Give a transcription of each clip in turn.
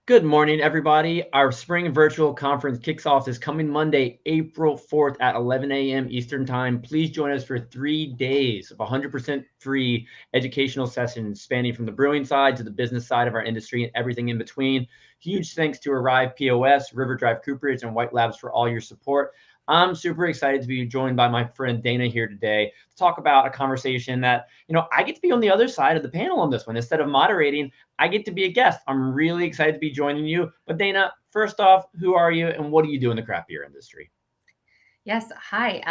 Good morning, everybody. Our spring virtual conference kicks off this coming Monday, April 4th at 11 a.m. Eastern Time. Please join us for 3 days of 100% free educational sessions spanning from the brewing side to the business side of our industry and everything in between. Huge thanks to Arrive POS, River Drive Cooperage, and White Labs for all your support. I'm super excited to be joined by my friend Dana here today to talk about a conversation that, I get to be on the other side of the panel on this one. Instead of moderating, I get to be a guest. I'm really excited to be joining you. But Dana, first off, who are you and what do you do in the craft beer industry? Yes. Hi.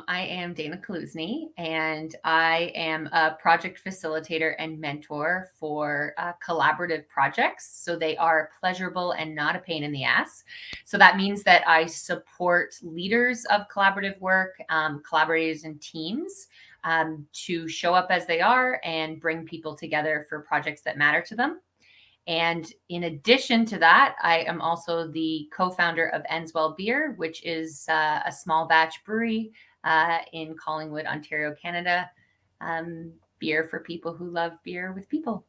I am Dana Kaluzny, and I am a project facilitator and mentor for collaborative projects. So they are pleasurable and not a pain in the ass. So that means that I support leaders of collaborative work, collaborators and teams to show up as they are and bring people together for projects that matter to them. And in addition to that, I am also the co-founder of Endswell Beer, which is a small batch brewery in Collingwood, Ontario, Canada. Beer for people who love beer with people.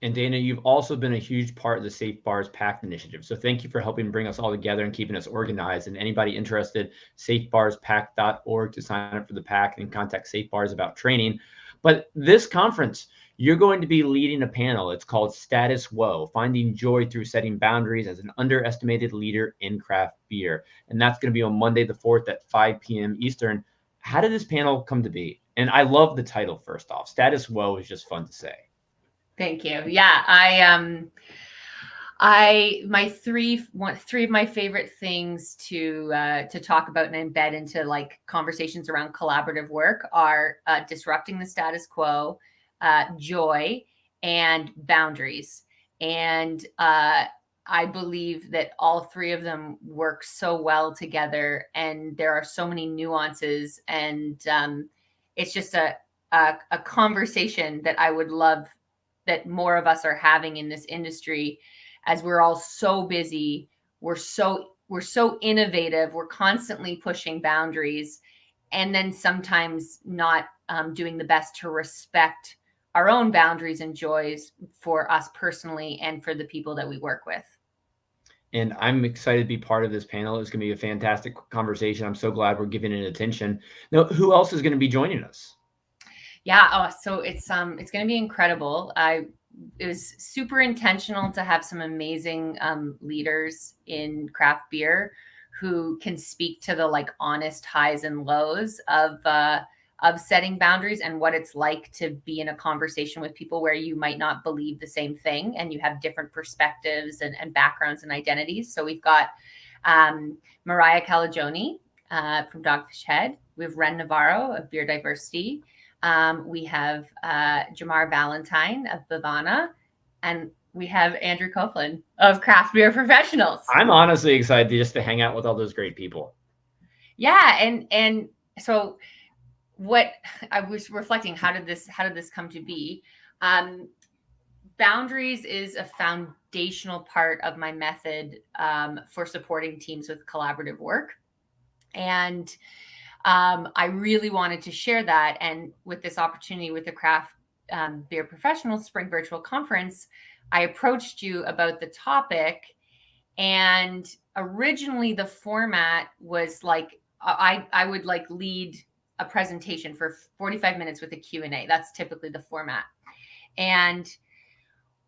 And Dana, you've also been a huge part of the Safe Bars Pact initiative. So thank you for helping bring us all together and keeping us organized. And anybody interested, safebarspact.org to sign up for the pact and contact Safe Bars about training. But this conference, you're going to be leading a panel. It's called Status Quo, Finding Joy Through Setting Boundaries as an Underestimated Leader in Craft Beer. And that's going to be on Monday the 4th at 5 p.m. Eastern. How did this panel come to be? And I love the title, first off. Status Quo is just fun to say. Thank you. Yeah, three of my favorite things to talk about and embed into like conversations around collaborative work are disrupting the status quo, joy, and boundaries. And I believe that all three of them work so well together, and there are so many nuances, and it's just a conversation that I would love that more of us are having in this industry, as we're all so busy. We're so innovative. We're constantly pushing boundaries, and then sometimes not doing the best to respect our own boundaries and joys for us personally and for the people that we work with. And I'm excited to be part of this panel. It's going to be a fantastic conversation. I'm so glad we're giving it attention. Now, who else is going to be joining us? Yeah. Oh, so it's going to be incredible. It was super intentional to have some amazing leaders in craft beer who can speak to the like honest highs and lows of setting boundaries and what it's like to be in a conversation with people where you might not believe the same thing and you have different perspectives and backgrounds and identities. So we've got Mariah Calagione from Dogfish Head. We have Ren Navarro of Beer Diversity. We have Jamar Valentine of Bavana, and we have Andrew Copeland of Craft Beer Professionals. I'm honestly excited just to hang out with all those great people. Yeah, and so what I was reflecting, how did this come to be? Boundaries is a foundational part of my method for supporting teams with collaborative work, and I really wanted to share that. And with this opportunity with the Craft Beer Professionals Spring Virtual Conference, I approached you about the topic. And originally the format was like, I would like lead a presentation for 45 minutes with a Q&A. That's typically the format. And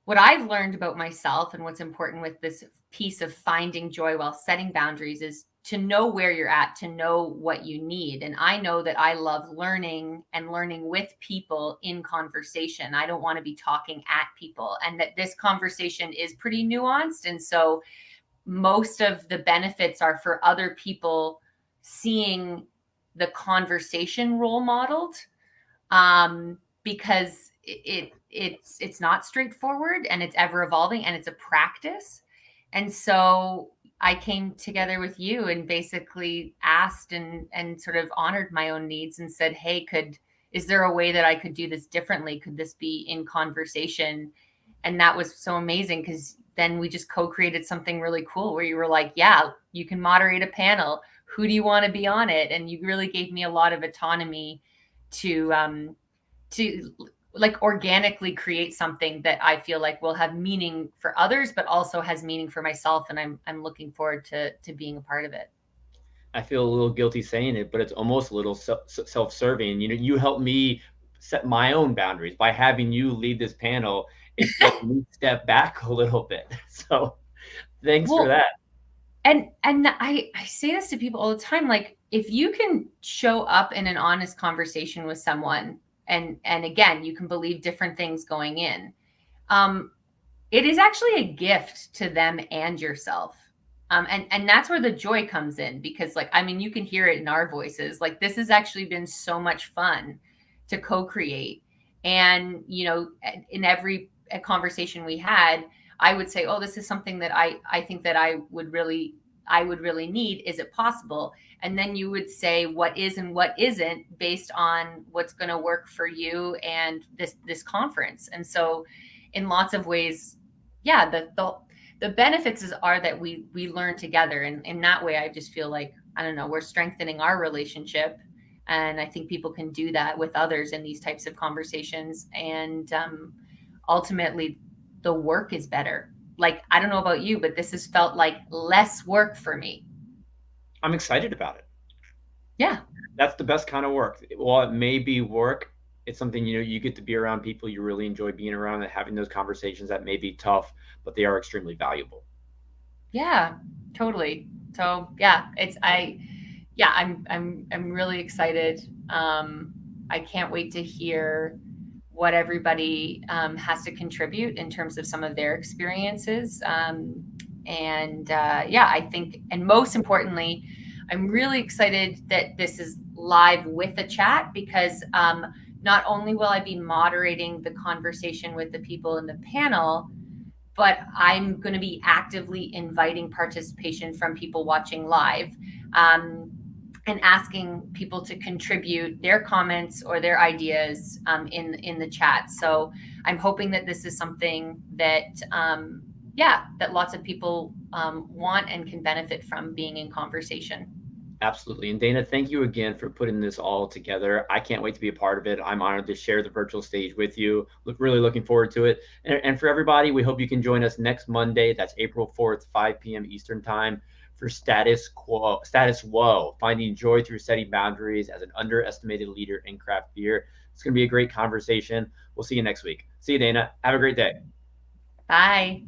what I've learned about myself and what's important with this piece of finding joy while setting boundaries is to know where you're at, to know what you need. And I know that I love learning and learning with people in conversation. I don't want to be talking at people, and that this conversation is pretty nuanced. And so most of the benefits are for other people seeing the conversation role modeled, because it's not straightforward, and it's ever evolving, and it's a practice. And so I came together with you and basically asked and sort of honored my own needs and said, hey, is there a way that I could do this differently? Could this be in conversation? And that was so amazing, because then we just co-created something really cool where you were like, yeah, you can moderate a panel. Who do you want to be on it? And you really gave me a lot of autonomy to like organically create something that I feel like will have meaning for others, but also has meaning for myself. And I'm looking forward to being a part of it. I feel a little guilty saying it, but it's almost a little self-serving. You know, you helped me set my own boundaries by having you lead this panel. It's let me step back a little bit. So thanks for Well, that. and I say this to people all the time, like if you can show up in an honest conversation with someone, and again, you can believe different things going in, um, it is actually a gift to them and yourself. And that's where the joy comes in, because like, I mean, you can hear it in our voices. Like this has actually been so much fun to co-create. And, you know, in every conversation we had, I would say, oh, this is something that I think that I would really need. Is it possible? And then you would say what is and what isn't based on what's going to work for you and this conference. And so in lots of ways, yeah, the benefits are that we learn together, and in that way I just feel like, I don't know, we're strengthening our relationship, and I think people can do that with others in these types of conversations. And ultimately the work is better. Like, I don't know about you, but this has felt like less work for me. I'm excited about it. Yeah. That's the best kind of work. While it may be work, it's something, you know, you get to be around people you really enjoy being around and having those conversations that may be tough, but they are extremely valuable. Yeah, totally. So yeah, I'm really excited. I can't wait to hear what everybody has to contribute in terms of some of their experiences. And yeah, I think, and most importantly, I'm really excited that this is live with a chat, because not only will I be moderating the conversation with the people in the panel, but I'm going to be actively inviting participation from people watching live, and asking people to contribute their comments or their ideas in the chat. So I'm hoping that this is something that yeah, that lots of people want and can benefit from being in conversation. Absolutely. And Dana, thank you again for putting this all together. I can't wait to be a part of it. I'm honored to share the virtual stage with you. Really looking forward to it. And for everybody, we hope you can join us next Monday. That's April 4th, 5 p.m. Eastern Time, for Status Whoa, finding joy through setting boundaries as an underestimated leader in craft beer. It's going to be a great conversation. We'll see you next week. See you, Dana. Have a great day. Bye.